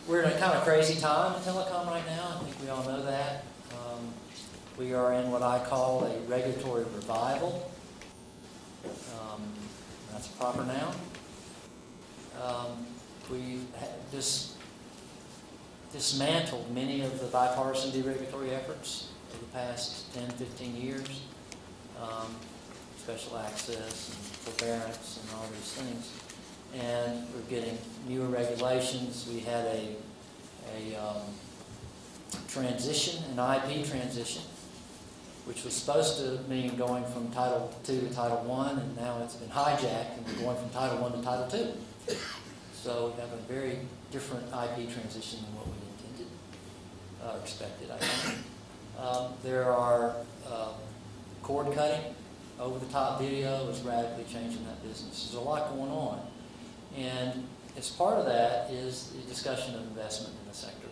We're in a kind of crazy time in telecom right now. I think we all know that. We are in what I call a regulatory revival. That's a proper noun. We've dismantled many of the bipartisan deregulatory efforts of the past 10, 15 years. Special access and forbearance and all these things. And we're getting newer regulations. We had a transition, an IP transition, which was supposed to mean going from Title II to Title I, and now it's been hijacked, and we're going from Title I to Title II. So we have a very different IP transition than what we intended, or expected, I think. There are cord cutting, over-the-top video is radically changing that business. There's a lot going on. And as part of that is the discussion of investment in the sector.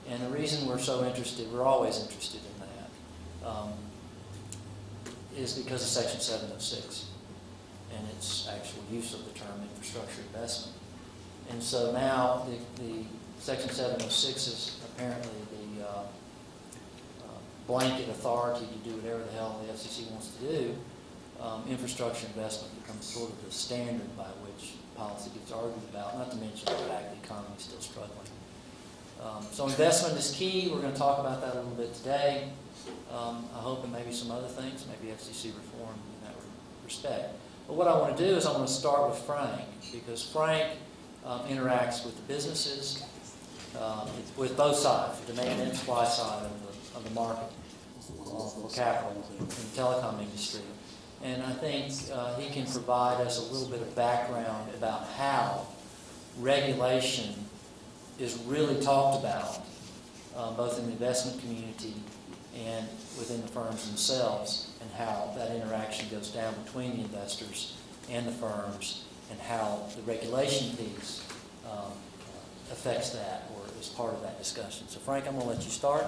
And the reason we're so interested, we're always interested in that, is because of Section 706 and its actual use of the term infrastructure investment. And so now the Section 706 is apparently the blanket authority to do whatever the hell the FCC wants to do. Infrastructure investment becomes sort of the standard by which policy gets argued about, not to mention the fact the economy is still struggling. So investment is key. We're going to talk about that a little bit today. I hope, and maybe some other things, maybe FCC reform in that respect. But what I want to do is I want to start with Frank, because Frank interacts with the businesses, with both sides, the demand and supply side of the market for capital in the telecom industry. And I think he can provide us a little bit of background about how regulation is really talked about, both in the investment community and within the firms themselves, and how that interaction goes down between the investors and the firms, and how the regulation piece affects that or is part of that discussion. So Frank, I'm going to let you start,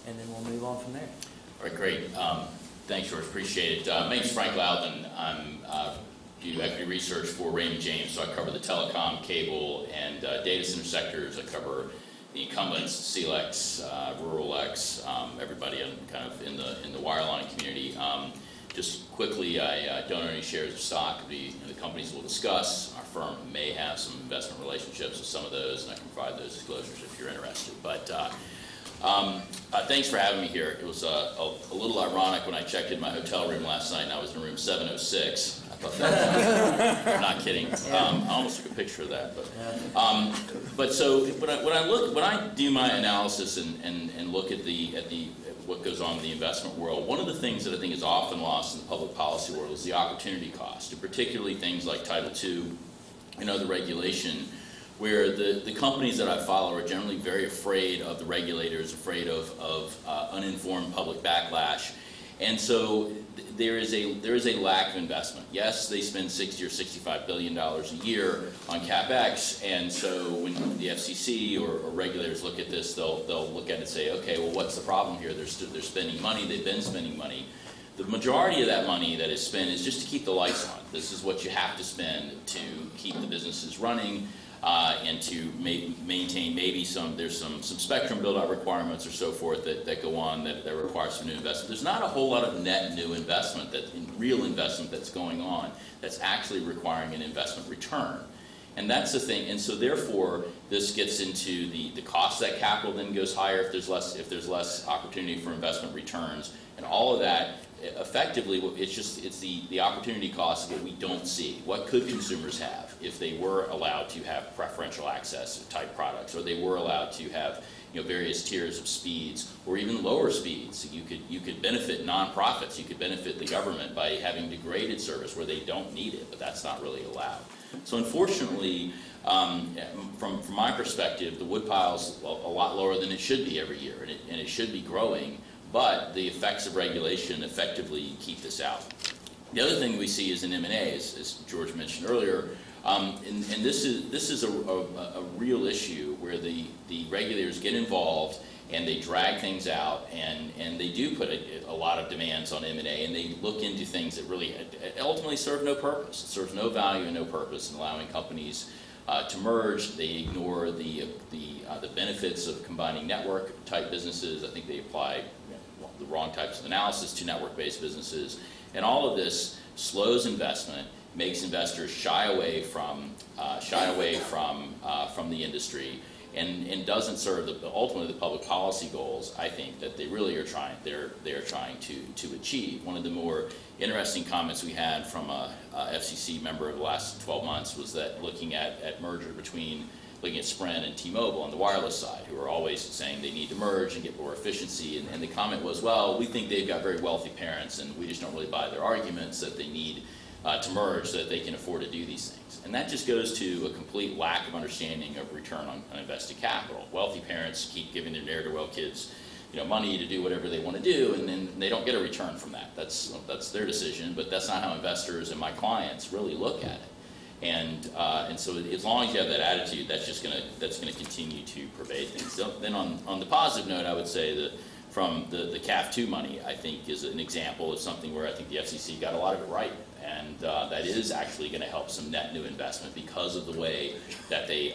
and then we'll move on from there. All right, great. Thanks, George. Appreciate it. My name's Frank Louthan. I do equity research for Raymond James, so I cover the telecom, cable, and data center sectors. I cover the incumbents, CLEX, RuralX, everybody kind of in the wireline community. Just quickly, I don't own any shares of stock of the companies we'll discuss. Our firm may have some investment relationships with some of those, and I can provide those disclosures if you're interested. But thanks for having me here. It was a little ironic when I checked in my hotel room last night and I was in room 706. I thought that was, I'm not kidding. I almost took a picture of that. But so when I do my analysis and look at what goes on in the investment world, one of the things that I think is often lost in the public policy world is the opportunity cost, and particularly things like Title II and other regulation, where the companies that I follow are generally very afraid of the regulators, afraid of uninformed public backlash, and so there is a lack of investment. Yes, they spend $60 or $65 billion a year on capex, and so when the FCC or regulators look at this, they'll look at it and say, okay, well, what's the problem here? They're spending money. They've been spending money. The majority of that money that is spent is just to keep the lights on. This is what you have to spend to keep the businesses running. And to maintain maybe there's some spectrum build-out requirements or so forth that go on that require some new investment. There's not a whole lot of net new investment, real investment that's going on that's actually requiring an investment return. And that's the thing. And so therefore, this gets into the cost of that capital then goes higher if there's less opportunity for investment returns. And all of that, effectively, it's the opportunity cost of what we don't see. What could consumers have if they were allowed to have preferential access type products, or they were allowed to have various tiers of speeds, or even lower speeds? You could benefit nonprofits, you could benefit the government by having degraded service where they don't need it, but that's not really allowed. So unfortunately, from my perspective, the woodpile's a lot lower than it should be every year, and it should be growing. But the effects of regulation effectively keep this out. The other thing we see is in M&A, as George mentioned earlier, and this is a real issue where the regulators get involved and they drag things out, and they do put a lot of demands on M&A, and they look into things that really ultimately serve no purpose. It serves no value and no purpose in allowing companies to merge. They ignore the benefits of combining network type businesses. I think they apply the wrong types of analysis to network-based businesses, and all of this slows investment, makes investors shy away from the industry, and doesn't serve ultimately the public policy goals, I think, that they really are trying to achieve. One of the more interesting comments we had from a FCC member of the last 12 months was that looking at Sprint and T-Mobile on the wireless side, who are always saying they need to merge and get more efficiency, and the comment was, well, we think they've got very wealthy parents, and we just don't really buy their arguments that they need to merge so that they can afford to do these things. And that just goes to a complete lack of understanding of return on invested capital. Wealthy parents keep giving their ne'er-do-well kids, money to do whatever they want to do, and then they don't get a return from that. That's their decision, but that's not how investors and my clients really look at it. And so as long as you have that attitude, that's gonna continue to pervade things. So then on the positive note, I would say that from the CAF2 money, I think is an example of something where I think the FCC got a lot of it right. And that is actually going to help some net new investment because of the way that they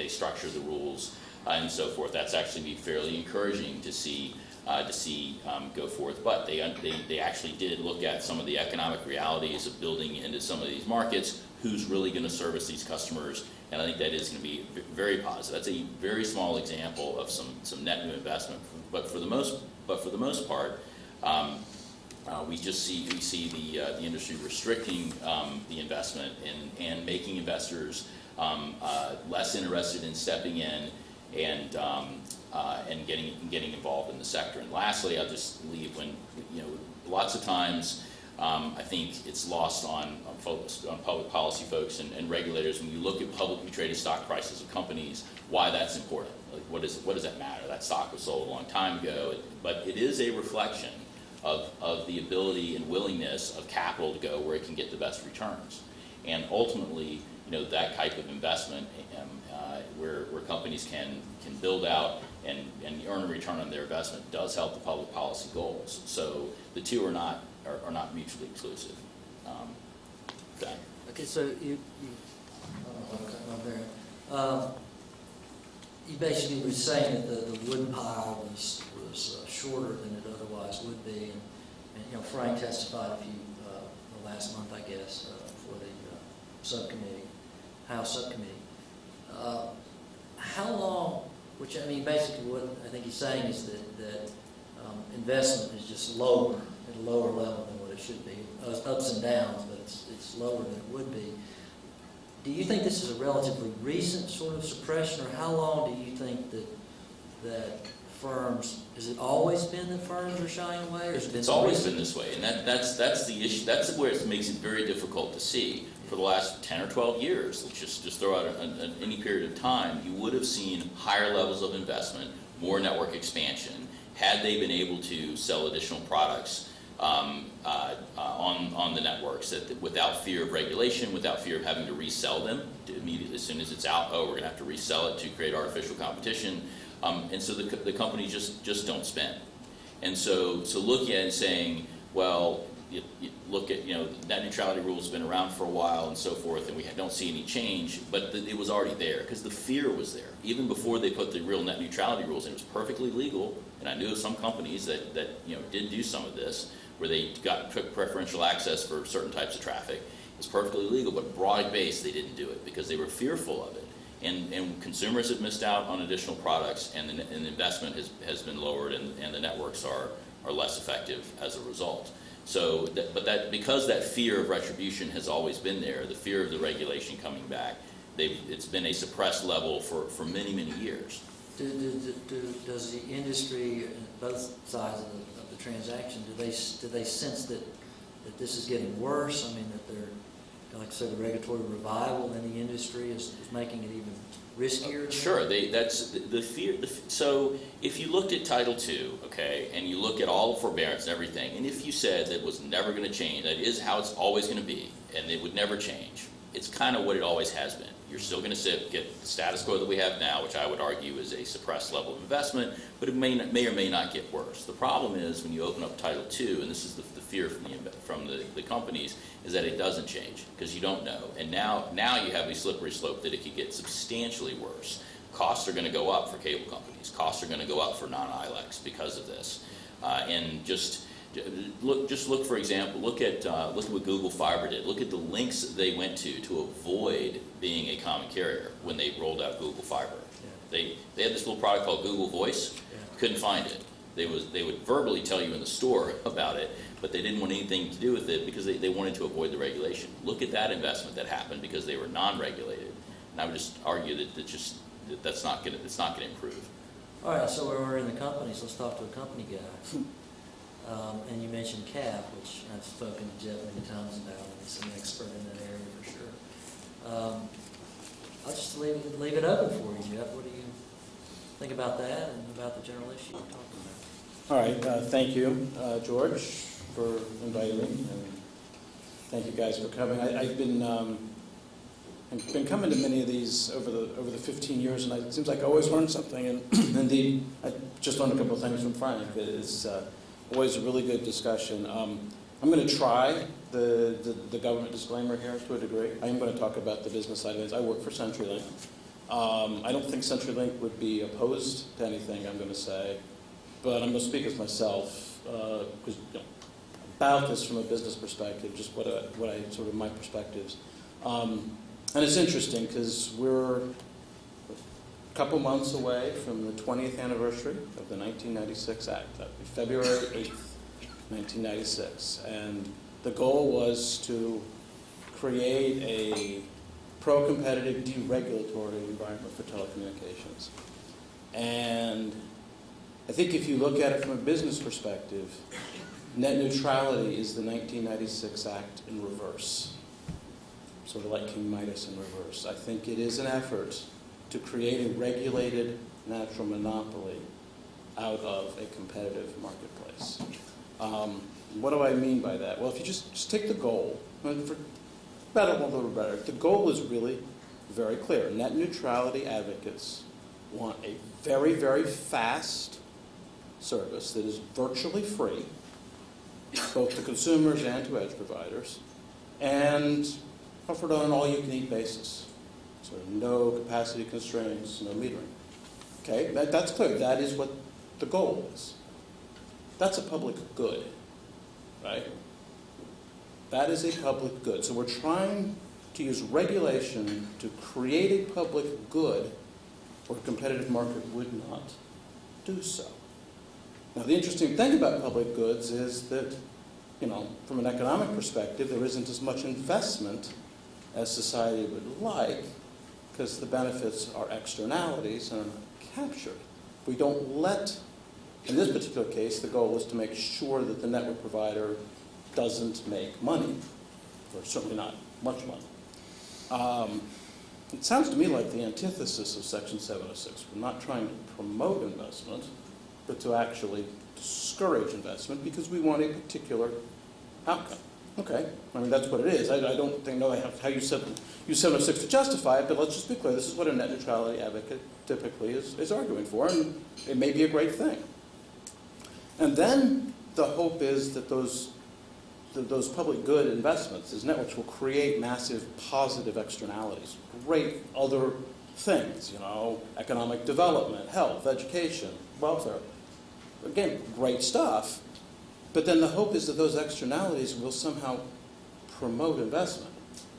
structure the rules and so forth. That's actually be fairly encouraging to see go forth. But they actually did look at some of the economic realities of building into some of these markets. Who's really going to service these customers? And I think that is going to be very positive. That's a very small example of some net new investment. But for the most part. We see the industry restricting the investment and making investors less interested in stepping in and getting involved in the sector. And lastly, I'll just leave when lots of times I think it's lost on public policy folks and regulators when you look at publicly traded stock prices of companies, why that's important. Like what does that matter? That stock was sold a long time ago, but it is a reflection of the ability and willingness of capital to go where it can get the best returns. And ultimately, that type of investment where companies can build out and earn a return on their investment does help the public policy goals. So the two are not mutually exclusive. Okay, so you basically were saying that the wood pile was shorter than it otherwise would be, and Frank testified the last month, I guess, for the subcommittee, House subcommittee. How long? Which basically, what I think he's saying is that investment is just lower at a lower level than what it should be. Ups and downs, but it's lower than it would be. Do you think this is a relatively recent sort of suppression, or how long do you think that firms, has it always been that firms are shying away? Or it's always been this way, and that's the issue. That's where it makes it very difficult to see. For the last 10 or 12 years, let's just throw out any period of time, you would have seen higher levels of investment, more network expansion, had they been able to sell additional products on the networks without fear of regulation, without fear of having to resell them immediately as soon as it's out. Oh, we're going to have to resell it to create artificial competition, and so the companies just don't spend. And so looking at it and saying, well, you look at net neutrality rules have been around for a while and so forth, and we don't see any change, but it was already there because the fear was there even before they put the real net neutrality rules in. It was perfectly legal, and I knew of some companies that did do some of this, where they took preferential access for certain types of traffic. It was perfectly legal, but broad-based they didn't do it because they were fearful of it. And consumers have missed out on additional products, and the investment has been lowered, and the networks are less effective as a result. So, because that fear of retribution has always been there, the fear of the regulation coming back, it's been a suppressed level for many, many years. Does the industry, both sides of the transaction, do they sense that this is getting worse? That they're, like I said, the regulatory revival in the industry is making it even riskier? Sure, that's the fear. So if you looked at Title II, okay, and you look at all the forbearance and everything, and if you said that it was never going to change, that is how it's always going to be, and it would never change, it's kind of what it always has been. You're still going to get the status quo that we have now, which I would argue is a suppressed level of investment, but it may or may not get worse. The problem is when you open up Title II, and this is the fear from the companies, is that it doesn't change because you don't know. And now you have a slippery slope that it could get substantially worse. Costs are going to go up for cable companies. Costs are going to go up for non-ILECs because of this. And just look for example. Look at what Google Fiber did. Look at the links that they went to avoid being a common carrier when they rolled out Google Fiber. Yeah. They had this little product called Google Voice. Yeah. Couldn't find it. They would verbally tell you in the store about it, but they didn't want anything to do with it because they wanted to avoid the regulation. Look at that investment that happened because they were non-regulated. And I would just argue that it's not going to improve. All right. So we're in the companies. Let's talk to a company guy. And you mentioned CAP, which I've spoken to Jeff many times about, and he's an expert in that area for sure. I'll just leave it open for you, Jeff. What do you think about that and about the general issue you're talking about? All right. Thank you, George, for inviting me, and thank you guys for coming. I've been coming to many of these over the 15 years, and it seems like I always learn something. And indeed, I just learned a couple of things from Frank. It's always a really good discussion. I'm going to try the government disclaimer here to a degree. I am going to talk about the business side of it. I work for CenturyLink. I don't think CenturyLink would be opposed to anything I'm going to say, but I'm going to speak as myself because about this from a business perspective, just what I sort of my perspectives. And it's interesting because we're a couple months away from the 20th anniversary of the 1996 Act. That would be February 8th, 1996. And the goal was to create a pro-competitive, deregulatory environment for telecommunications. And I think if you look at it from a business perspective, net neutrality is the 1996 Act in reverse. Sort of like King Midas in reverse. I think it is an effort to create a regulated natural monopoly out of a competitive marketplace. What do I mean by that? Well, if you just take the goal, for better or a little better, the goal is really very clear. Net neutrality advocates want a very, very fast service that is virtually free, both to consumers and to edge providers, and offered on an all-you-can-eat basis. So no capacity constraints, no metering. Okay, that's clear. That is what the goal is. That's a public good, right? That is a public good. So we're trying to use regulation to create a public good where a competitive market would not do so. Now, the interesting thing about public goods is that, from an economic perspective, there isn't as much investment as society would like because the benefits are externalities and are not captured. We don't let, in this particular case, the goal is to make sure that the network provider doesn't make money, or certainly not much money. It sounds to me like the antithesis of Section 706. We're not trying to promote investment, but to actually discourage investment because we want a particular outcome. Okay, I mean, that's what it is. I don't know how you use 706 to justify it, but let's just be clear. This is what a net neutrality advocate typically is arguing for, and it may be a great thing. And then the hope is that those public good investments, these networks, will create massive positive externalities, great other things, economic development, health, education, welfare. Again, great stuff. But then the hope is that those externalities will somehow promote investment,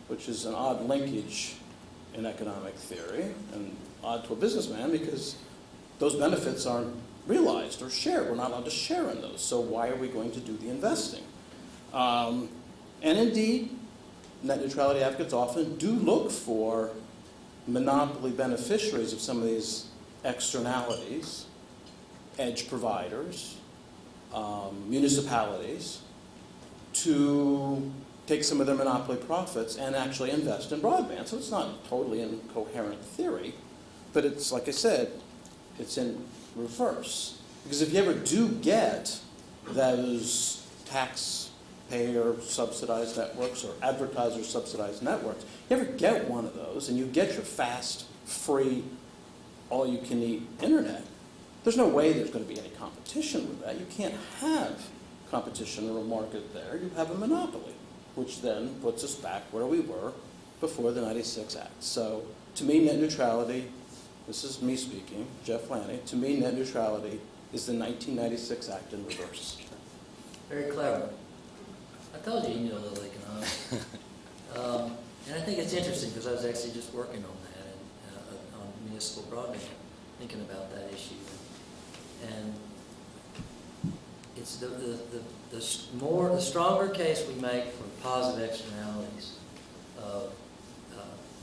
which is an odd linkage in economic theory and odd to a businessman because those benefits aren't realized or shared. We're not allowed to share in those. So why are we going to do the investing? And indeed, net neutrality advocates often do look for monopoly beneficiaries of some of these externalities, edge providers, municipalities, to take some of their monopoly profits and actually invest in broadband. So it's not totally incoherent theory, but it's, like I said, it's in reverse. Because if you ever do get those taxpayer subsidized networks or advertiser subsidized networks, You ever get one of those and you get your fast, free, all-you-can-eat internet, there's no way there's going to be any competition with that. You can't have competition or a market there. You have a monopoly, which then puts us back where we were before the 96 Act. So to me, net neutrality, this is me speaking, Jeff Lanning, to me, net neutrality is the 1996 Act in reverse. Very clever. I told you knew a little economics. And I think it's interesting because I was actually just working on that on municipal broadband, thinking about that issue. And it's the stronger case we make for positive externalities of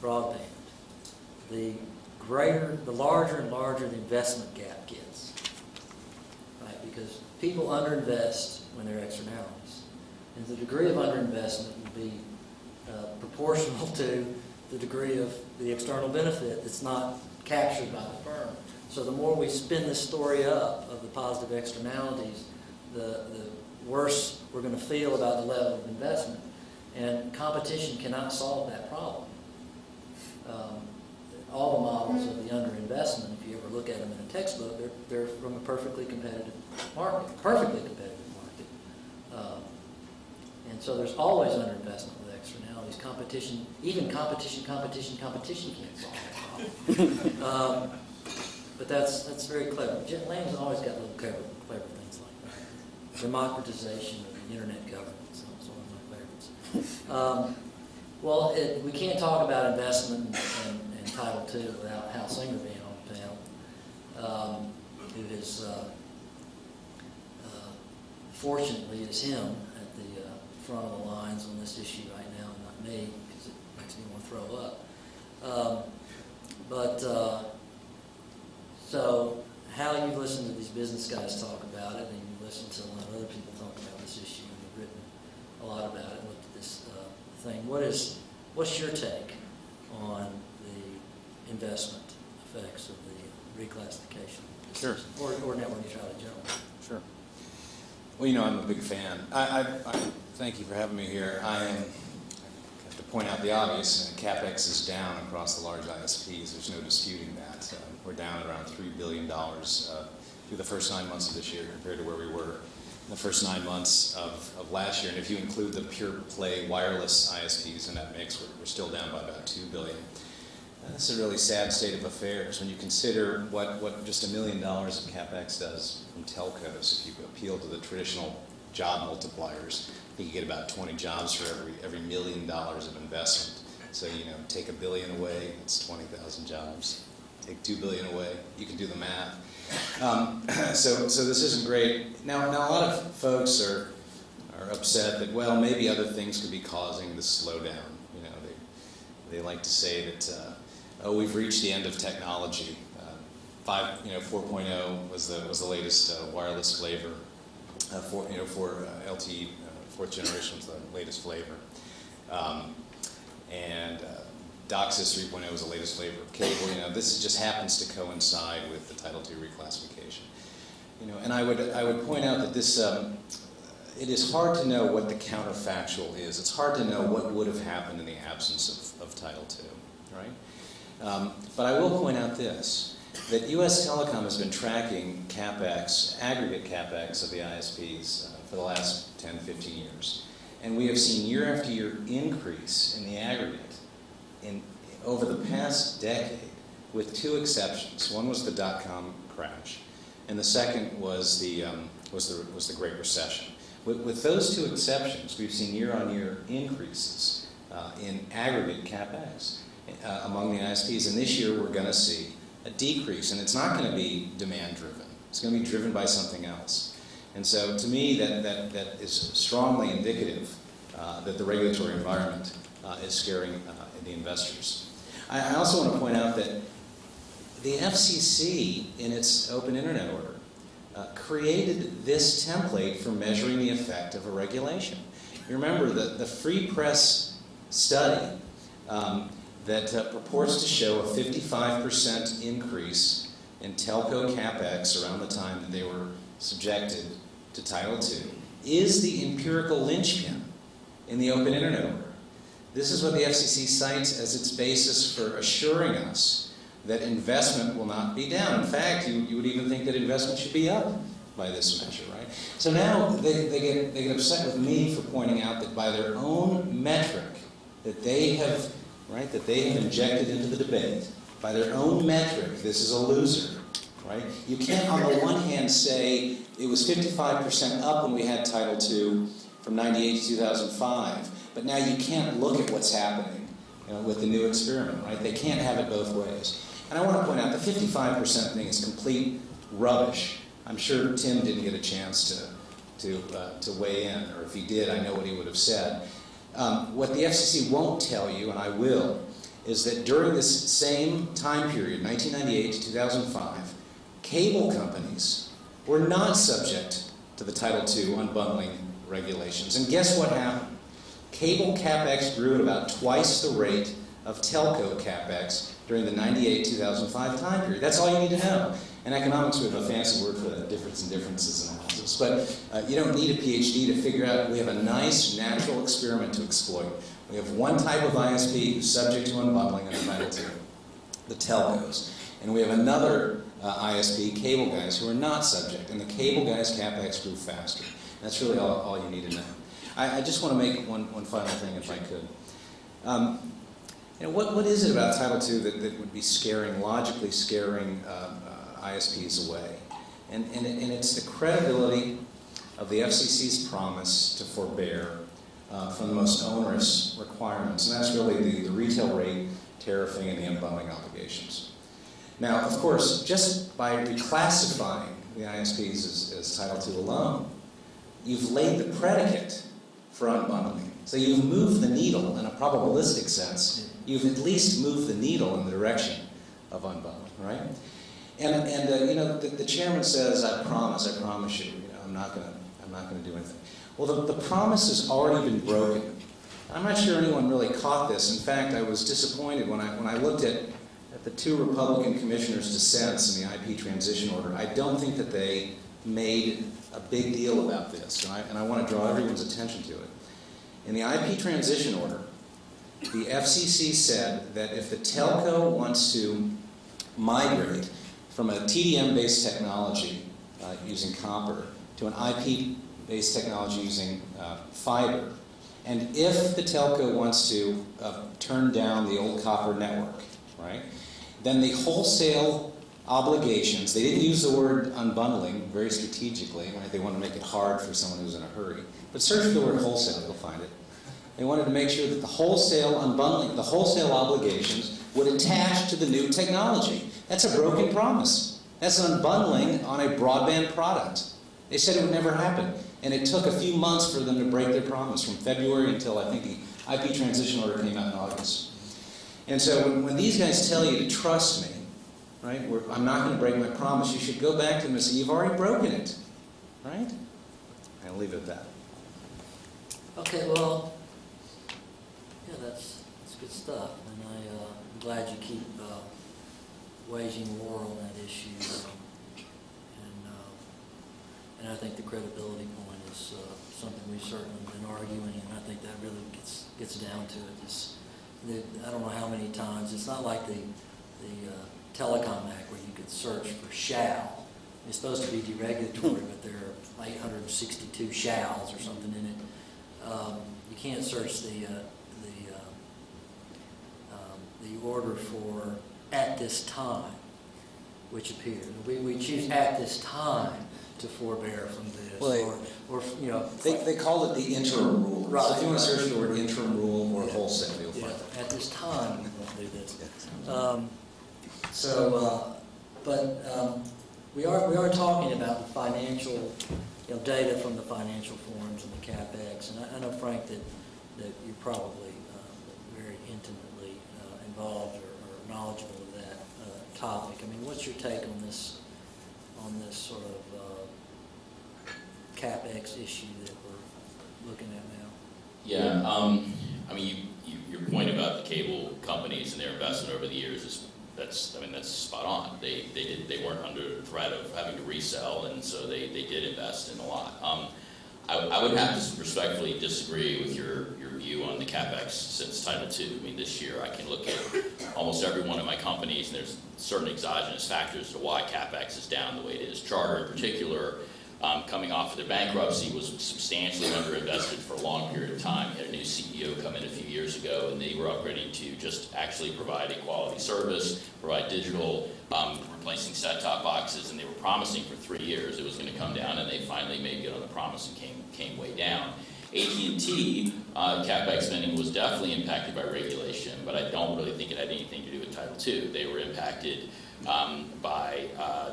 broadband, the larger and larger the investment gap gets, right? Because people underinvest when they're externalities, and the degree of underinvestment would be proportional to the degree of the external benefit that's not captured by the firm. So the more we spin this story up of the positive externalities, the worse we're going to feel about the level of investment. And competition cannot solve that problem. All the models of the underinvestment, if you ever look at them in a textbook, they're from a perfectly competitive market. And so there's always underinvestment with externalities. Competition, even competition can't solve that problem. But that's very clever. Lanning's always got little clever things like that. Democratization of the internet governance. That was one of my favorites. Well, we can't talk about investment and Title II without Hal Singer being on the panel, who is, fortunately, is him at the front of the lines on this issue right now, and not me, because it makes me want to throw up. So Hal, you've listened to these business guys talk about it, and you've listened to a lot of other people talk about this issue, and you've written a lot about it, looked at this thing. What's your take on the investment effects of the reclassification? Sure. Or network neutrality in general. Sure. Well, I'm a big fan. I thank you for having me here. I have to point out the obvious. CapEx is down across the large ISPs. There's no disputing that. We're down around $3 billion through the first 9 months of this year compared to where we were in the first 9 months of last year. And if you include the pure play wireless ISPs in that mix, we're still down by about $2 billion. This is a really sad state of affairs when you consider what just $1 million of CapEx does from telcos. If you appeal to the traditional job multipliers, you can get about 20 jobs for every $1 million of investment. So take $1 billion away, it's 20,000 jobs. Take $2 billion away, you can do the math. So this isn't great. Now a lot of folks are upset that maybe other things could be causing this slowdown. They like to say that. We've reached the end of technology. 4.0 was the latest wireless flavor. For LTE, fourth generation was the latest flavor. And DOCSIS 3.0 was the latest flavor of cable. This just happens to coincide with the Title II reclassification. And I would point out that this. It is hard to know what the counterfactual is. It's hard to know what would have happened in the absence of Title II, right? But I will point out this, that U.S. Telecom has been tracking CapEx, aggregate CapEx of the ISPs for the last 10, 15 years. And we have seen year after year increase in the aggregate over the past decade, with two exceptions. One was the dot-com crash, and the second was the Great Recession. With those two exceptions, we've seen year-on-year increases in aggregate CapEx among the ISPs. And this year we're going to see a decrease, and it's not going to be demand-driven. It's going to be driven by something else. And so to me, that is strongly indicative that the regulatory environment is scaring the investors. I also want to point out that the FCC, in its Open Internet Order, created this template for measuring the effect of a regulation. You remember the Free Press study that purports to show a 55% increase in telco CapEx around the time that they were subjected to Title II is the empirical linchpin in the Open Internet Order. This is what the FCC cites as its basis for assuring us that investment will not be down. In fact, you would even think that investment should be up by this measure, right? So now they get upset with me for pointing out that by their own metric that they have, right, that they have injected into the debate, by their own metric, this is a loser, right? You can't on the one hand say it was 55% up when we had Title II from 98 to 2005, but now you can't look at what's happening, you know, with the new experiment, right? They can't have it both ways. And I want to point out the 55% thing is complete rubbish. I'm sure Tim didn't get a chance to weigh in, or if he did, I know what he would have said. What the FCC won't tell you, and I will, is that during this same time period, 1998 to 2005, cable companies were not subject to the Title II unbundling regulations. And guess what happened? Cable CapEx grew at about twice the rate of telco CapEx during the 98-2005 time period. That's all you need to know. In economics, we have a fancy word for that, difference in differences analysis. But you don't need a PhD to figure out we have a nice natural experiment to exploit. We have one type of ISP who's subject to unbundling under Title II, the telcos. And we have another ISP, cable guys, who are not subject. And the cable guys' CapEx grew faster. That's really all you need to know. I just want to make one final thing, if I could. You know, what is it about Title II that would be logically scaring ISPs away? And it's the credibility of the FCC's promise to forbear from the most onerous requirements, and that's really the retail rate, tariffing, and the unbundling obligations. Now, of course, just by reclassifying the ISPs as Title II alone, you've laid the predicate for unbundling. So you've moved the needle in a probabilistic sense. You've at least moved the needle in the direction of unbundling, right? And you know, the chairman says, I promise you, you know, I'm not going to do anything. Well, the promise has already been broken. I'm not sure anyone really caught this. In fact, I was disappointed when I looked at the two Republican commissioners' dissents in the IP transition order. I don't think that they made a big deal about this, and I want to draw everyone's attention to it. In the IP transition order, the FCC said that if the telco wants to migrate from a TDM-based technology using copper to an IP-based technology using fiber, and if the telco wants to turn down the old copper network, right, then the wholesale obligations, they didn't use the word unbundling very strategically, right? They wanted to make it hard for someone who's in a hurry. But search for the word wholesale, you'll find it. They wanted to make sure that the wholesale unbundling, the wholesale obligations would attach to the new technology. That's a broken promise. That's unbundling on a broadband product. They said it would never happen. And it took a few months for them to break their promise, from February until I think the IP transition order came out in August. And so when these guys tell you to trust me, right, I'm not going to break my promise, you should go back to them and say, you've already broken it, right? I'll leave it at that. Okay, well, yeah, that's good stuff, and I'm glad you keep waging war on that issue, and I think the credibility point is something we've certainly been arguing, and I think that really gets down to it. I don't know how many times, it's not like the Telecom Act where you could search for shall. It's supposed to be deregulatory, but there are 862 shalls or something in it. You can't search the order for at this time, which appears. We choose at this time to forbear from this, well, or you know. They call it the interim rule. Right. So if you want to search the word interim rule or wholesale, you'll find it. At this time, we won't do this. We are talking about the financial, data from the financial forums and the CapEx, and I know, Frank, that you're probably very intimately involved or knowledgeable of that topic. I mean, what's your take on this sort of CapEx issue that we're looking at now? Yeah, I mean, your point about the cable companies and their investment over the years is that's spot on. They weren't under the threat of having to resell, and so they did invest in a lot. I would have to respectfully disagree with your view on the CapEx since Title II. I mean, this year I can look at almost every one of my companies, and there's certain exogenous factors to why CapEx is down the way it is. Charter in particular, coming off of their bankruptcy, was substantially underinvested for a long period of time. You had a new CEO come in a few years ago, and they were upgrading to just actually provide a quality service, provide digital, replacing set-top boxes, and they were promising for 3 years it was going to come down, and they finally made good on the promise and came way down. AT&T CapEx spending was definitely impacted by regulation, but I don't really think it had anything to do with Title II. They were impacted by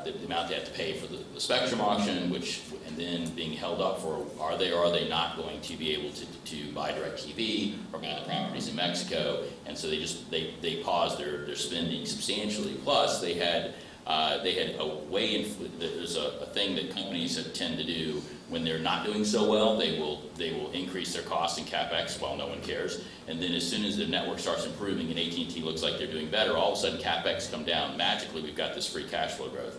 the amount they had to pay for the spectrum auction, and then being held up for are they or are they not going to be able to buy DirecTV or buy the properties in Mexico, and so they paused their spending substantially. Plus they had a way there's a thing that companies tend to do when they're not doing so well. They will increase their costs in CapEx while no one cares, and then as soon as the network starts improving and AT&T looks like they're doing better, all of a sudden CapEx come down. Magically, we've got this free cash flow growth.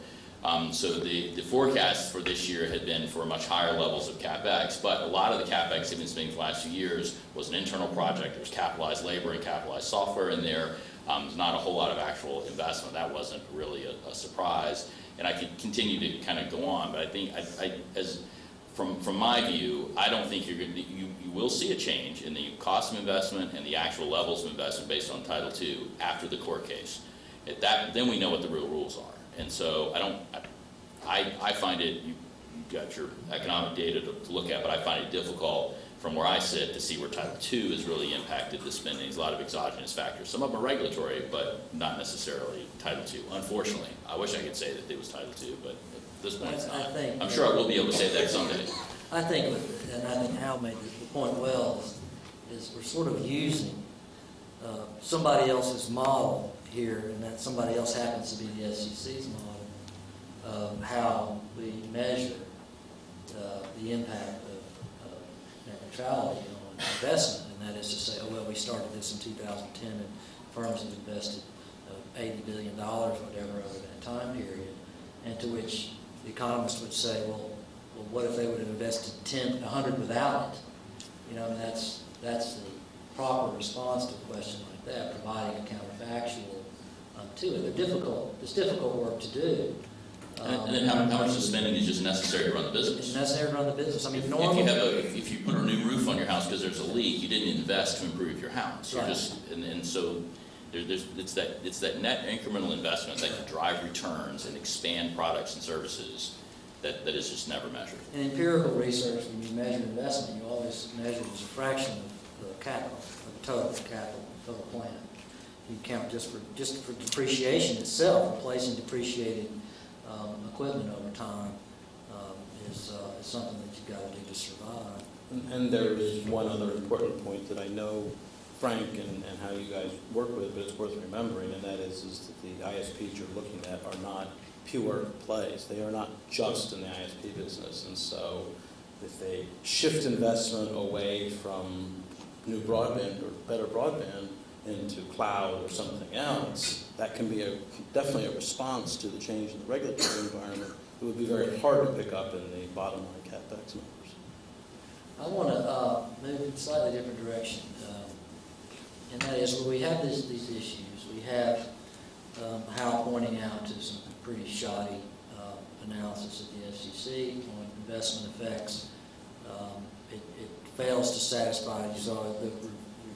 So the forecast for this year had been for much higher levels of CapEx, but a lot of the CapEx they've been spending for the last few years was an internal project. There was capitalized labor and capitalized software in there. There's not a whole lot of actual investment. That wasn't really a surprise. And I could continue to kind of go on, but I think from my view, I don't think you will see a change in the cost of investment and the actual levels of investment based on Title II after the court case. Then we know what the real rules are. And so I find it, you've got your economic data to look at, but I find it difficult from where I sit to see where Title II has really impacted the spending. There's a lot of exogenous factors. Some of them are regulatory, but not necessarily Title II. Unfortunately, I wish I could say that it was Title II, but at this point it's not. I'm sure I will be able to say that someday. I think Hal made the point well, is we're sort of using somebody else's model here, and that somebody else happens to be the FCC's model of how we measure the impact of net neutrality on investment, and that is to say, oh, well, we started this in 2010 and firms have invested $80 billion, whatever, over that time period, and to which the economist would say, well, what if they would have invested 100 without it? You know, and that's the proper response to a question like that, providing a counterfactual to it. It's difficult work to do. And then how much of the spending is just necessary to run the business? It's necessary to run the business. I mean, normally, if you put a new roof on your house because there's a leak, you didn't invest to improve your house. Right. And so it's that net incremental investment that can drive returns and expand products and services that is just never measured. in empirical research, when you measure investment, you always measure it as a fraction of the capital, of the total capital, total plan. You count just for depreciation itself, replacing depreciated equipment over time is something that you've got to do to survive. And there is one other important point that I know Frank and how you guys work with, but it's worth remembering, and that is that the ISPs you're looking at are not pure plays. They are not just in the ISP business, and so if they shift investment away from new broadband or better broadband into cloud or something else, that can be definitely a response to the change in the regulatory environment. It would be very hard to pick up in the bottom line CapEx numbers. I want to move in a slightly different direction, and that is where we have these issues. We have Hal pointing out to some pretty shoddy analysis of the FCC on investment effects. It fails to satisfy. You saw the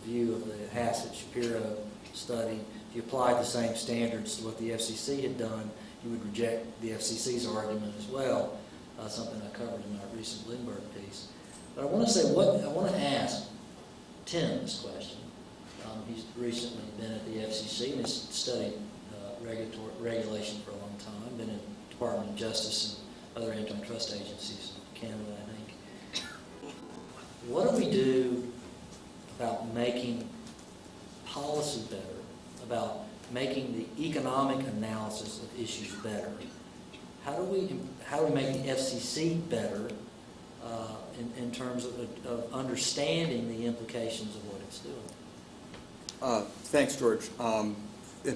review of the Hassett-Shapiro study. If you applied the same standards to what the FCC had done, you would reject the FCC's argument as well, something I covered in my recent Bloomberg piece. But I want to say, I want to ask Tim this question. He's recently been at the FCC and has studied regulation for a long time, been in the Department of Justice and other antitrust agencies in Canada, I think. What do we do about making policy better, about making the economic analysis of issues better? How do we make the FCC better in terms of understanding the implications of what it's doing? Thanks, George, and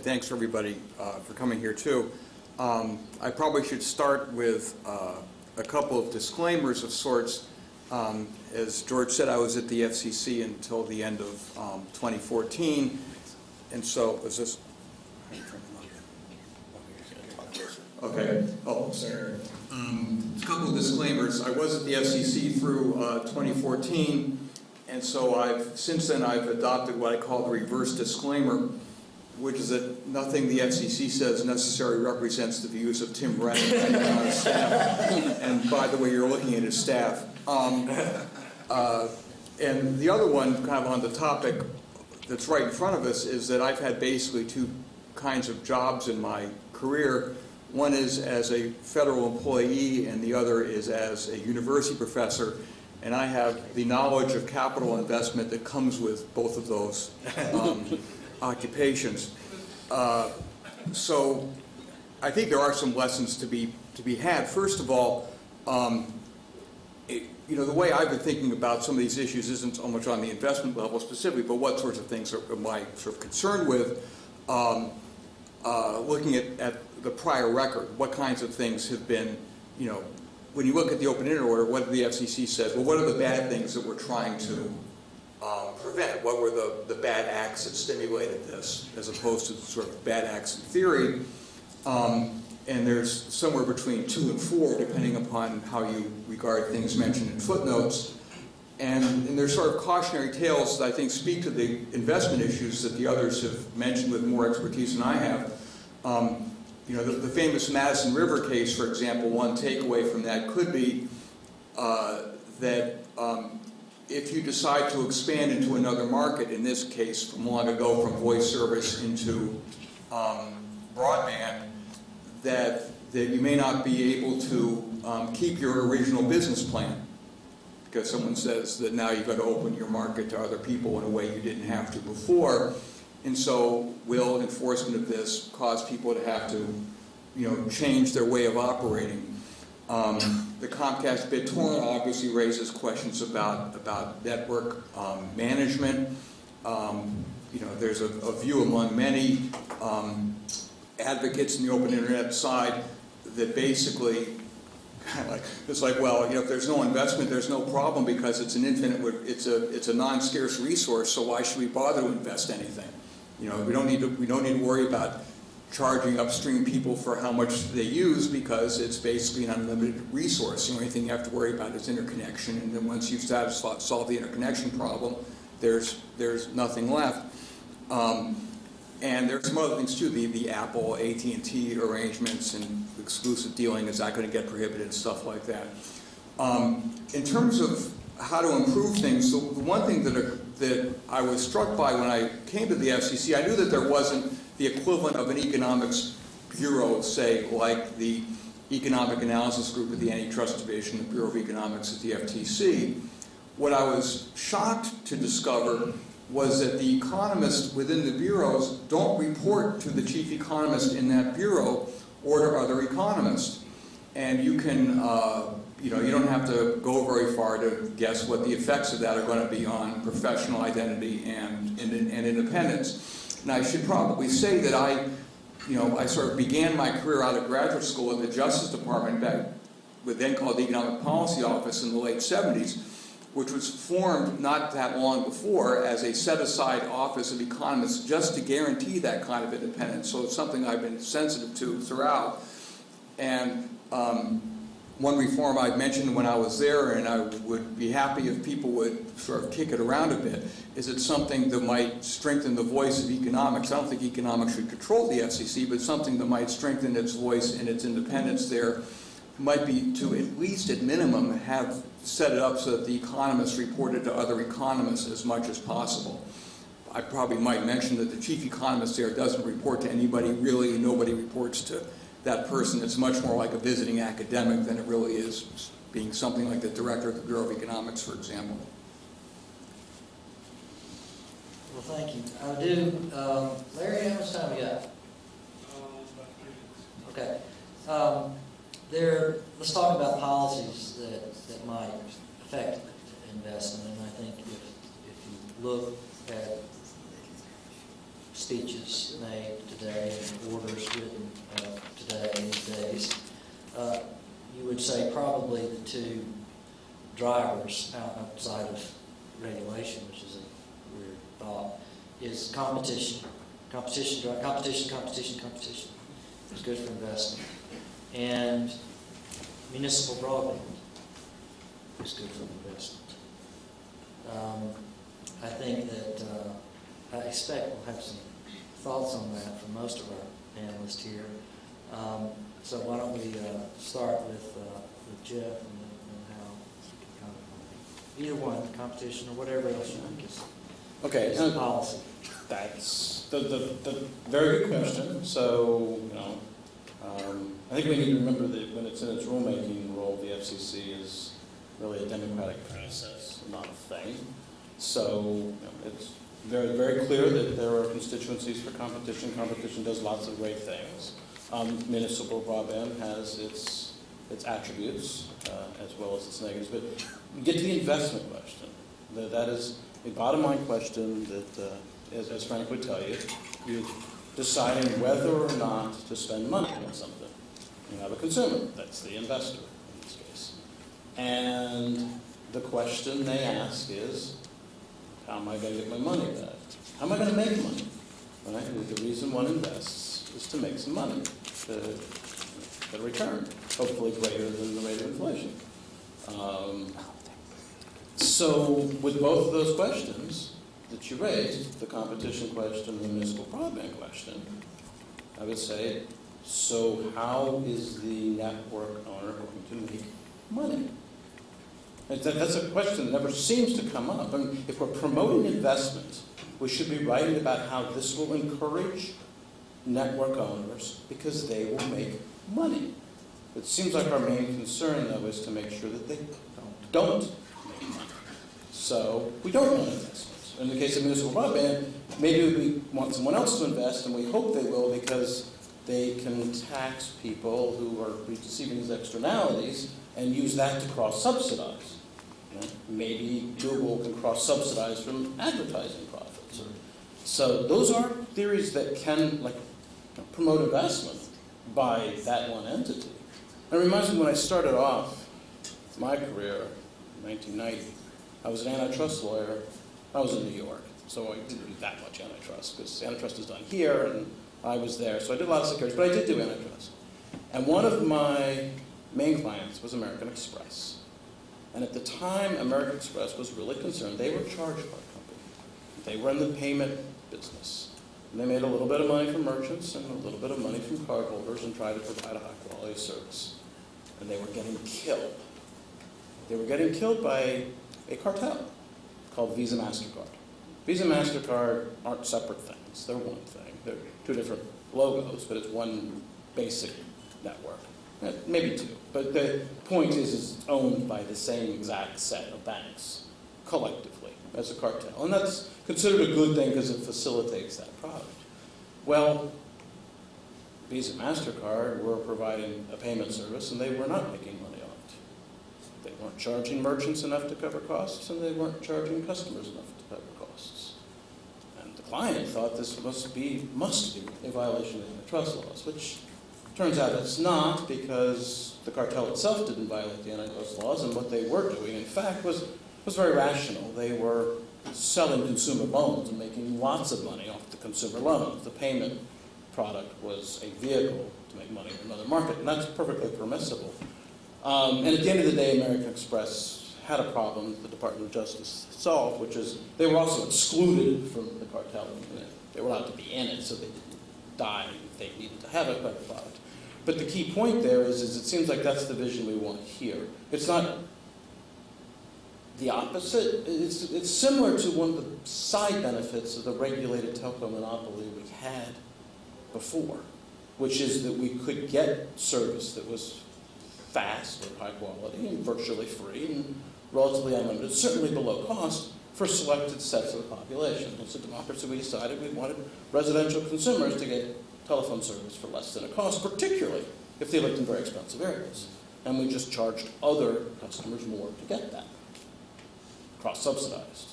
thanks everybody for coming here too. I probably should start with a couple of disclaimers of sorts. As George said, I was at the FCC until the end of 2014, and so is this? Okay. Oh, sorry. A couple of disclaimers. I was at the FCC through 2014, and so since then I've adopted what I call the reverse disclaimer, which is that nothing the FCC says necessarily represents the views of Tim Brennan and on his staff. And by the way, you're looking at his staff. And the other one, kind of on the topic that's right in front of us, is that I've had basically two kinds of jobs in my career. One is as a federal employee, and the other is as a university professor. And I have the knowledge of capital investment that comes with both of those occupations. So I think there are some lessons to be had. First of all, the way I've been thinking about some of these issues isn't so much on the investment level specifically, but what sorts of things am I sort of concerned with? Looking at the prior record, what kinds of things have been, when you look at the open internet order, what did the FCC says? Well, what are the bad things that we're trying to prevent? What were the bad acts that stimulated this, as opposed to sort of bad acts in theory? And there's somewhere between 2 and 4, depending upon how you regard things mentioned in footnotes. And there's sort of cautionary tales that I think speak to the investment issues that the others have mentioned with more expertise than I have. The famous Madison River case, for example, one takeaway from that could be that if you decide to expand into another market, in this case from long ago from voice service into broadband, that you may not be able to keep your original business plan, because someone says that now you've got to open your market to other people in a way you didn't have to before. And so will enforcement of this cause people to have to, change their way of operating? The Comcast BitTorrent obviously raises questions about network management. There's a view among many advocates in the open internet side that basically kind of if there's no investment, there's no problem because it's an infinite, it's a non-scarce resource. So why should we bother to invest anything? We don't need to worry about charging upstream people for how much they use because it's basically an unlimited resource. The only thing you have to worry about is interconnection, and then once you've solved the interconnection problem, there's nothing left. And there's some other things too. The Apple, AT&T arrangements and exclusive dealing, is that going to get prohibited and stuff like that. In terms of how to improve things, so the one thing that I was struck by when I came to the FCC, I knew that there wasn't the equivalent of an economics bureau, say, like the Economic Analysis Group at the Antitrust Division, the Bureau of Economics at the FTC. What I was shocked to discover was that the economists within the bureaus don't report to the chief economist in that bureau or to other economists. And you can, you don't have to go very far to guess what the effects of that are going to be on professional identity and independence. And I should probably say that I sort of began my career out of graduate school at the Justice Department back, what then called the Economic Policy Office in the late 70s, which was formed not that long before as a set-aside office of economists just to guarantee that kind of independence. So it's something I've been sensitive to throughout. And one reform I mentioned when I was there, and I would be happy if people would sort of kick it around a bit, is it something that might strengthen the voice of economics. I don't think economics should control the FCC, but something that might strengthen its voice and its independence there might be to, at least at minimum, have set it up so that the economists reported to other economists as much as possible. I probably might mention that the chief economist there doesn't report to anybody really, and nobody reports to that person. It's much more like a visiting academic than it really is being something like the director of the Bureau of Economics, for example. Well, thank you. I do. Larry, how much time we got? Okay. Let's talk about policies that might affect investment. And I think if you look at speeches made today and orders written today, these days, you would say probably the two drivers outside of regulation, which is a weird thought, is competition. Competition is good for investment. And municipal broadband is good for investment. I think that, I expect we'll have some thoughts on that from most of our panelists here. So why don't we start with Jeff and then Hal. Either one, competition or whatever else you think is policy. That's the very good question. So, I think we need to remember that when it's in its rulemaking role, the FCC is really a democratic process, not a thing. So, it's very, very clear that there are constituencies for competition. Competition does lots of great things. Municipal broadband has its attributes as well as its negatives. But get to the investment question. That is a bottom line question that, as Frank would tell you, you're deciding whether or not to spend money on something. You have a consumer, that's the investor in this case. And the question they ask is, how am I going to get my money back? How am I going to make money? Right? The reason one invests is to make some money, to get a return, hopefully greater than the rate of inflation. So with both of those questions that you raised, the competition question and the municipal broadband question, I would say, so how is the network owner going to make money? That's a question that never seems to come up. I mean, if we're promoting investment, we should be writing about how this will encourage network owners because they will make money. It seems like our main concern, though, is to make sure that they don't make money. So we don't want investments. In the case of municipal broadband, maybe we want someone else to invest, and we hope they will because they can tax people who are receiving these externalities and use that to cross-subsidize. Maybe Google can cross-subsidize from advertising profits. So those are theories that can promote investment by that one entity. It reminds me when I started off my career in 1990, I was an antitrust lawyer. I was in New York, so I didn't do that much antitrust because antitrust is done here, and I was there. So I did a lot of securities, but I did do antitrust. And one of my main clients was American Express. And at the time, American Express was really concerned. They were a charge card company. They were in the payment business. And they made a little bit of money from merchants and a little bit of money from cardholders and tried to provide a high-quality service. And they were getting killed. They were getting killed by a cartel called Visa MasterCard. Visa MasterCard aren't separate things. They're one thing. They're two different logos, but it's one basic network. Maybe two. But the point is it's owned by the same exact set of banks collectively as a cartel. And that's considered a good thing because it facilitates that product. Well, Visa MasterCard were providing a payment service and they were not making money on it. They weren't charging merchants enough to cover costs and they weren't charging customers enough to cover costs. And the client thought this must be a violation of antitrust laws, which turns out it's not because the cartel itself didn't violate the antitrust laws, and what they were doing, in fact, was very rational. They were selling consumer loans and making lots of money off the consumer loans. The payment product was a vehicle to make money in another market, and that's perfectly permissible. And at the end of the day, American Express had a problem that the Department of Justice solved, which is they were also excluded from the cartel. They were allowed to be in it, so they didn't die if they needed to have a credit product. But the key point there is it seems like that's the vision we want here. It's not the opposite. It's similar to one of the side benefits of the regulated telco monopoly we had before, which is that we could get service that was fast and high quality and virtually free and relatively unlimited, certainly below cost, for selected sets of the population. It's a democracy. We decided we wanted residential consumers to get telephone service for less than a cost, particularly if they lived in very expensive areas. And we just charged other customers more to get that, cross-subsidized.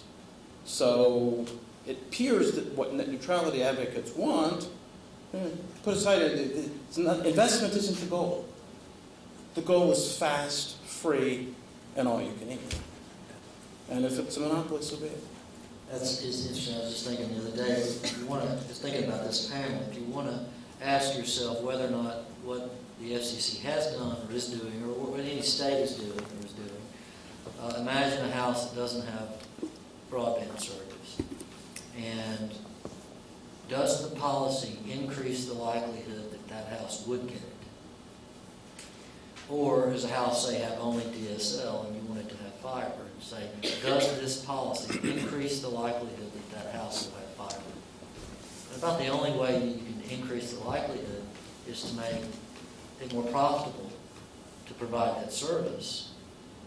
So it appears that what net neutrality advocates want, put aside, investment isn't the goal. The goal is fast, free, and all you can eat. And if it's a monopoly, so be it. That's interesting. I was just thinking the other day, if you want to, just thinking about this panel, if you want to ask yourself whether or not what the FCC has done or is doing, or what any state is doing or is doing, imagine a house that doesn't have broadband service. And does the policy increase the likelihood that that house would get it? Or does a house, say, have only DSL and you want it to have fiber? And say, does this policy increase the likelihood that that house will have fiber? And about the only way you can increase the likelihood is to make it more profitable to provide that service.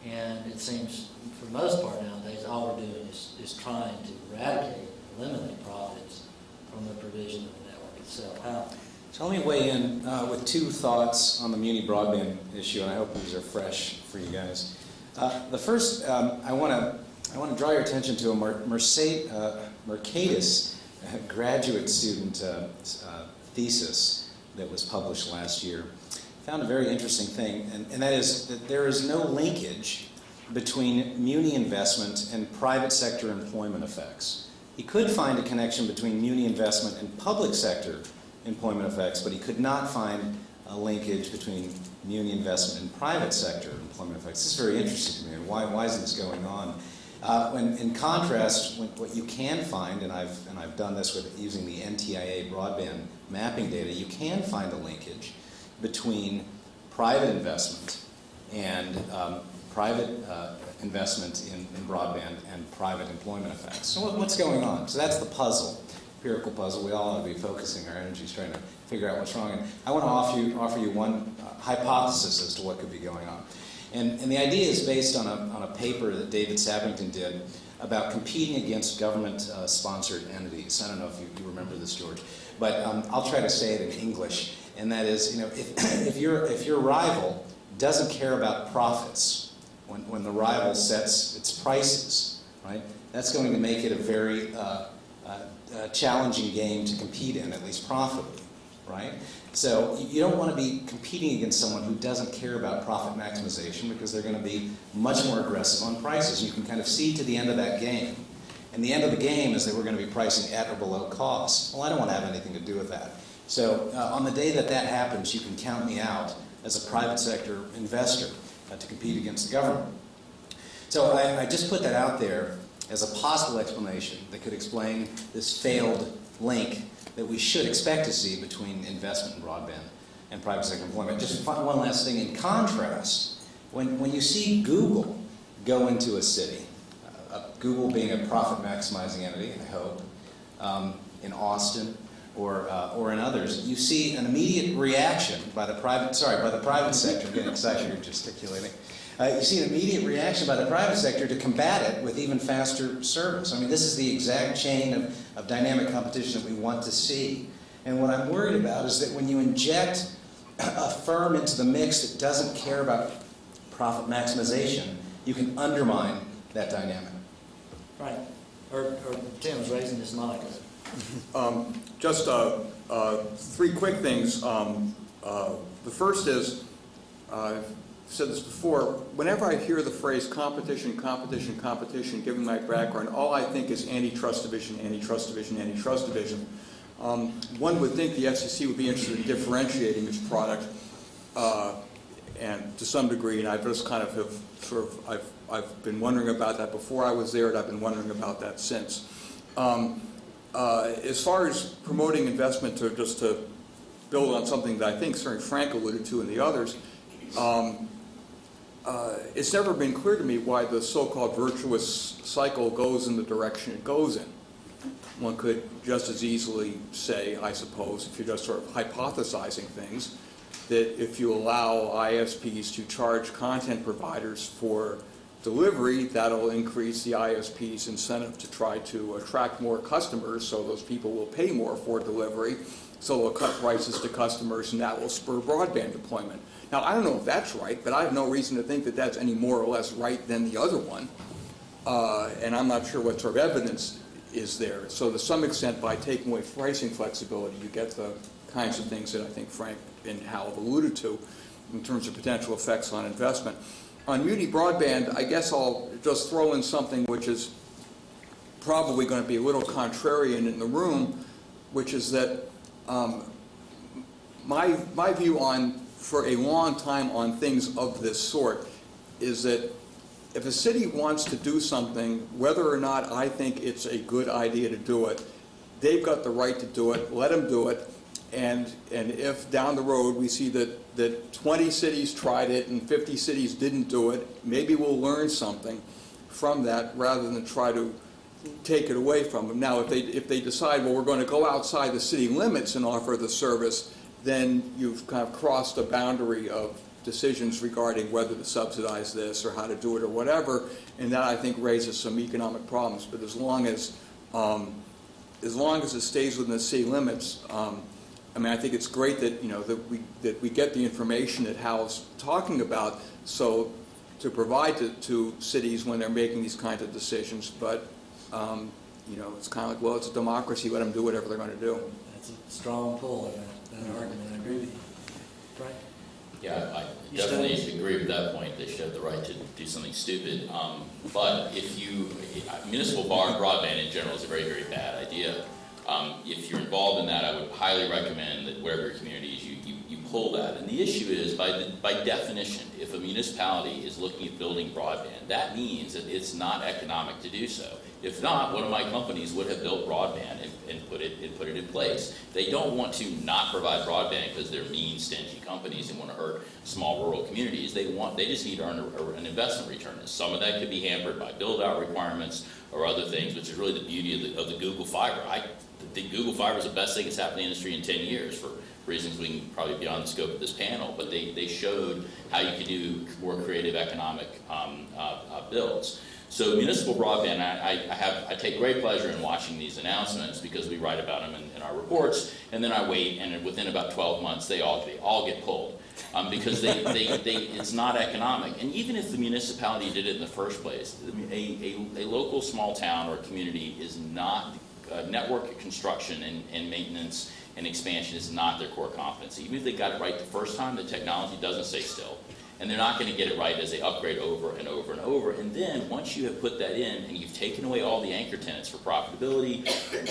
And it seems, for the most part nowadays, all we're doing is trying to eradicate, eliminate profits from the provision of the network itself. How? So let me weigh in with two thoughts on the muni broadband issue, and I hope these are fresh for you guys. The first, I want to draw your attention to a Mercatus graduate student thesis that was published last year. Found a very interesting thing, and that is that there is no linkage between muni investment and private sector employment effects. He could find a connection between muni investment and public sector employment effects, but he could not find a linkage between muni investment and private sector employment effects. This is very interesting to me, and why is this going on? When, in contrast, what you can find, and I've done this with using the NTIA broadband mapping data, you can find a linkage between private investment and private investment in broadband and private employment effects. So what's going on? So that's the puzzle, empirical puzzle. We all ought to be focusing our energies trying to figure out what's wrong. And I want to offer you one hypothesis as to what could be going on. And the idea is based on a paper that David Sappington did about competing against government-sponsored entities. I don't know if you remember this, George, but I'll try to say it in English. And that is, you know, if your rival doesn't care about profits when the rival sets its prices, right? That's going to make it a very challenging game to compete in, at least profitably, right? So you don't want to be competing against someone who doesn't care about profit maximization, because they're going to be much more aggressive on prices. You can kind of see to the end of that game. And the end of the game is that we're going to be pricing at or below cost. Well, I don't want to have anything to do with that. So on the day that that happens, you can count me out as a private sector investor to compete against the government. So I just put that out there as a possible explanation that could explain this failed link that we should expect to see between investment in broadband and private sector employment. Just one last thing. In contrast, when you see Google go into a city, Google being a profit-maximizing entity, I hope, in Austin or in others, you see an immediate reaction by the private sector. I'm getting excited here gesticulating. You see an immediate reaction by the private sector to combat it with even faster service. I mean, this is the exact chain of dynamic competition that we want to see. And what I'm worried about is that when you inject a firm into the mix that doesn't care about profit maximization, you can undermine that dynamic. Right. Or Tim was raising his mic. Just three quick things. The first is, I've said this before, whenever I hear the phrase competition, competition, competition, given my background, all I think is antitrust division, antitrust division, antitrust division. One would think the FCC would be interested in differentiating its product, and to some degree, and I've just kind of I've been wondering about that before I was there, and I've been wondering about that since. As far as promoting investment, to build on something that I think certainly Frank alluded to and the others, it's never been clear to me why the so-called virtuous cycle goes in the direction it goes in. One could just as easily say, I suppose, if you're just sort of hypothesizing things, that if you allow ISPs to charge content providers for delivery, that'll increase the ISP's incentive to try to attract more customers, so those people will pay more for delivery, so they'll cut prices to customers, and that will spur broadband deployment. Now, I don't know if that's right, but I have no reason to think that that's any more or less right than the other one, and I'm not sure what sort of evidence is there. So to some extent, by taking away pricing flexibility, you get the kinds of things that I think Frank and Hal have alluded to in terms of potential effects on investment. on muni broadband, I guess I'll just throw in something which is probably going to be a little contrarian in the room, which is that my view on, for a long time on things of this sort, is that if a city wants to do something, whether or not I think it's a good idea to do it, they've got the right to do it, let them do it, and if down the road we see that 20 cities tried it and 50 cities didn't do it, maybe we'll learn something from that rather than try to take it away from them. Now, if they decide, well, we're going to go outside the city limits and offer the service, then you've kind of crossed a boundary of decisions regarding whether to subsidize this or how to do it or whatever, and that I think raises some economic problems. But as long as it stays within the city limits, I mean, I think it's great that that we get the information that Hal's talking about, so to provide to cities when they're making these kinds of decisions. But it's kind of like, well, it's a democracy. Let them do whatever they're going to do. That's a strong pull in that argument. I agree with you. Right? Yeah, I definitely agree with that point. They should have the right to do something stupid. But municipal broadband in general is a very, very bad idea. If you're involved in that, I would highly recommend that wherever your community is, you pull that. And the issue is, by definition, if a municipality is looking at building broadband, that means that it's not economic to do so. If not, one of my companies would have built broadband and put it in place. They don't want to not provide broadband because they're mean, stingy companies and want to hurt small rural communities. They just need to earn an investment return. And some of that could be hampered by build-out requirements or other things, which is really the beauty of the Google Fiber. I think Google Fiber is the best thing that's happened in the industry in 10 years for reasons we can probably beyond the scope of this panel, but they showed how you could do more creative economic builds. So municipal broadband, I take great pleasure in watching these announcements because we write about them in our reports, and then I wait, and within about 12 months, they all get pulled because it's not economic. And even if the municipality did it in the first place, a local small town or community is not, network construction and maintenance and expansion is not their core competency. Even if they got it right the first time, the technology doesn't stay still. And they're not going to get it right as they upgrade over and over and over. And then once you have put that in and you've taken away all the anchor tenants for profitability,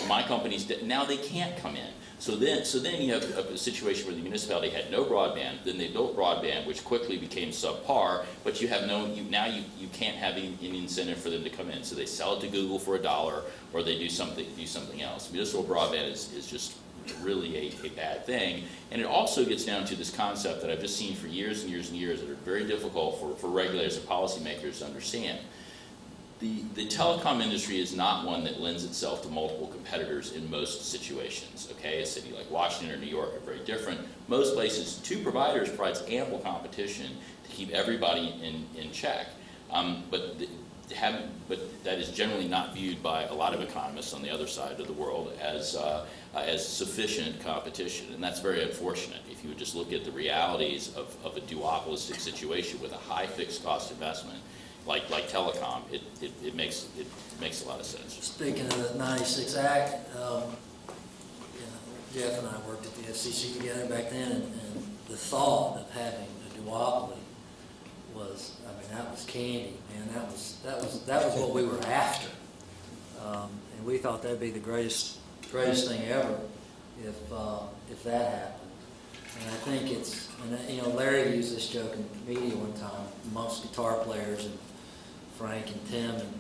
my companies, now they can't come in. So then you have a situation where the municipality had no broadband, then they built broadband, which quickly became subpar, but you have you can't have any incentive for them to come in. So they sell it to Google for $1 or they do something else. Municipal broadband is just really a bad thing. And it also gets down to this concept that I've just seen for years and years and years that are very difficult for regulators and policymakers to understand. The telecom industry is not one that lends itself to multiple competitors in most situations. Okay, a city like Washington or New York are very different. Most places, two providers provides ample competition to keep everybody in check. But that is generally not viewed by a lot of economists on the other side of the world as sufficient competition, and that's very unfortunate. If you would just look at the realities of a duopolistic situation with a high fixed cost investment, like telecom, it makes a lot of sense. Speaking of the '96 Act, Jeff and I worked at the FCC together back then, and the thought of having a duopoly was, that was candy, man. That was what we were after, and we thought that'd be the greatest thing ever if that happened. And I think Larry used this joke in the media one time amongst guitar players, and Frank and Tim and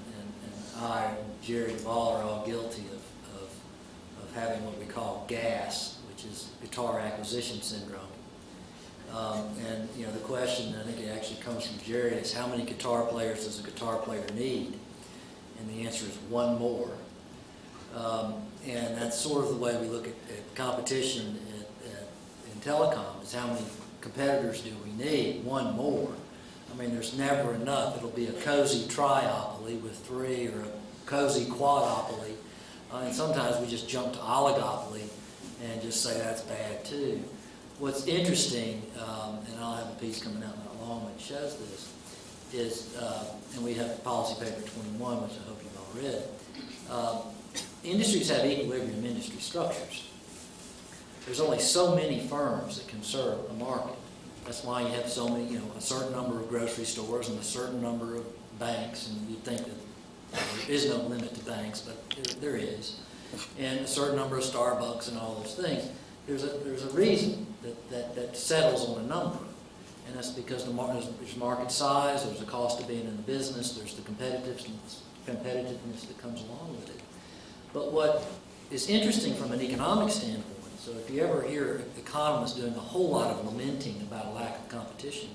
I and Jerry Ball are all guilty of having what we call GAS, which is guitar acquisition syndrome. And the question, I think it actually comes from Jerry, is how many guitar players does a guitar player need? And the answer is one more. And that's sort of the way we look at competition in telecom, is how many competitors do we need? One more. There's never enough. It'll be a cozy triopoly with three, or a cozy quadopoly. And sometimes we just jump to oligopoly and just say that's bad too. What's interesting, and I'll have a piece coming out not long that shows this, is, and we have policy paper 21, which I hope you've all read, industries have equilibrium industry structures. There's only so many firms that can serve a market. That's why you have so many, a certain number of grocery stores and a certain number of banks, and you'd think that there is no limit to banks, but there is, and a certain number of Starbucks and all those things. There's a reason that settles on a number, and that's because there's market size, there's the cost of being in the business, there's the competitiveness that comes along with it. But what is interesting from an economic standpoint, so if you ever hear economists doing a whole lot of lamenting about a lack of competition,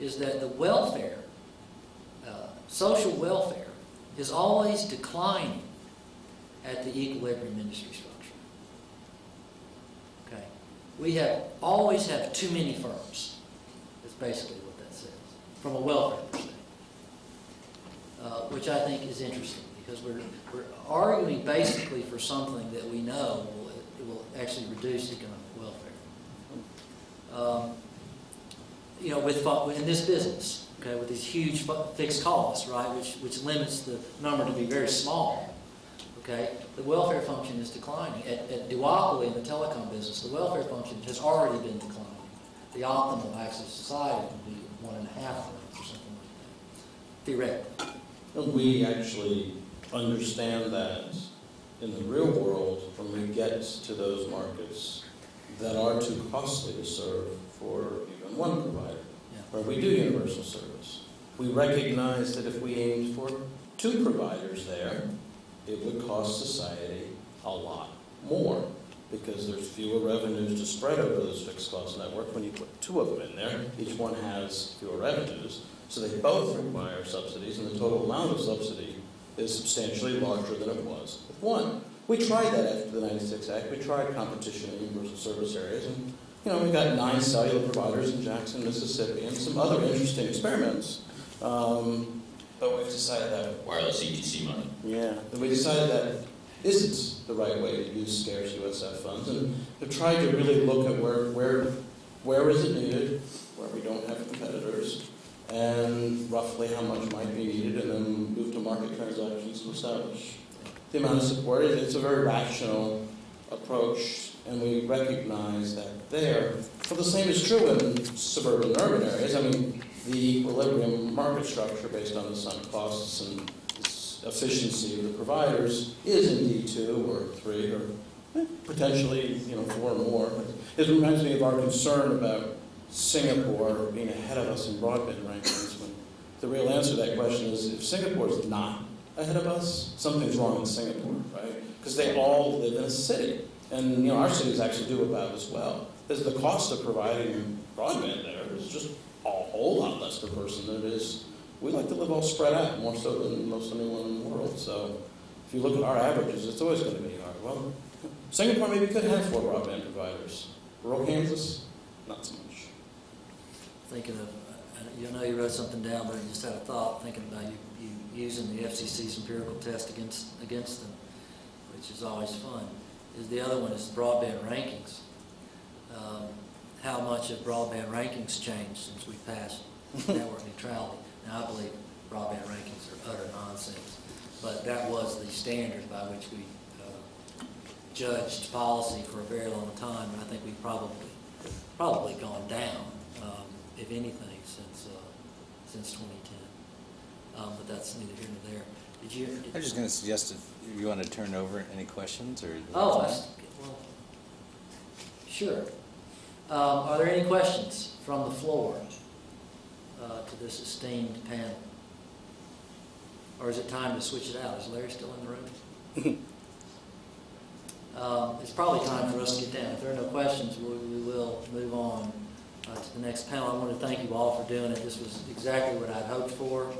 is that the welfare, social welfare, is always declining at the equilibrium industry structure. Okay? We always have too many firms. That's basically what that says, from a welfare perspective, which I think is interesting, because we're arguing basically for something that we know will actually reduce economic welfare. In this business, okay, with these huge fixed costs, right, which limits the number to be very small, okay, the welfare function is declining. At duopoly in the telecom business, the welfare function has already been declining. The optimal access to society would be 1.5 or something like that, theoretically. We actually understand that in the real world, when we get to those markets that are too costly to serve for even one provider, where we do universal service, we recognize that if we aimed for 2 providers there, it would cost society a lot more, because there's fewer revenues to spread over this fixed cost network. When you put 2 of them in there, each one has fewer revenues, so they both require subsidies, and the total amount of subsidy is substantially larger than it was with one. We tried that after the 96 Act. We tried competition in universal service areas, and we got 9 cellular providers in Jackson, Mississippi, and some other interesting experiments. But we've decided that Wireless ETC money. yeah, and we decided that isn't the right way to use scarce USF funds, and have tried to really look at where is it needed, where we don't have competitors, and roughly how much might be needed, and then move to market transactions to establish the amount of support. It's a very rational approach, and we recognize that there. Well, the same is true in suburban and urban areas. I mean, the equilibrium market structure based on the sunk costs and efficiency of the providers is indeed 2 or 3 or potentially 4 or more. It reminds me of our concern about Singapore being ahead of us in broadband rankings, when the real answer to that question is, if Singapore is not ahead of us, something's wrong in Singapore, right? Because they all live in a city, and our cities actually do about as well. There's the cost of providing broadband there is just a whole lot less per person than it is. We like to live all spread out, more so than most anyone in the world. So if you look at our averages, it's always going to be hard. Well, Singapore maybe could have 4 broadband providers. Rural Kansas, not so much. Thinking of, you wrote something down, but I just had a thought thinking about you using the FCC's empirical test against them, which is always fun. The other one is broadband rankings. How much have broadband rankings changed since we passed network neutrality? Now, I believe broadband rankings are utter nonsense, but that was the standard by which we judged policy for a very long time, and I think we've probably gone down, if anything, since 2010. But that's neither here nor there. I was just going to suggest if you want to turn over any questions, or sure. Are there any questions from the floor to this esteemed panel? Or is it time to switch it out? Is Larry still in the room? It's probably time for us to get down. If there are no questions, we will move on to the next panel. I want to thank you all for doing it. This was exactly what I'd hoped for.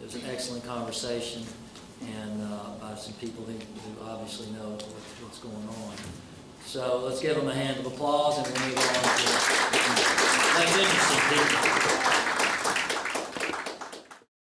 It was an excellent conversation, and by some people who obviously know what's going on. So let's give them a hand of applause, and we'll move on to the next interesting people.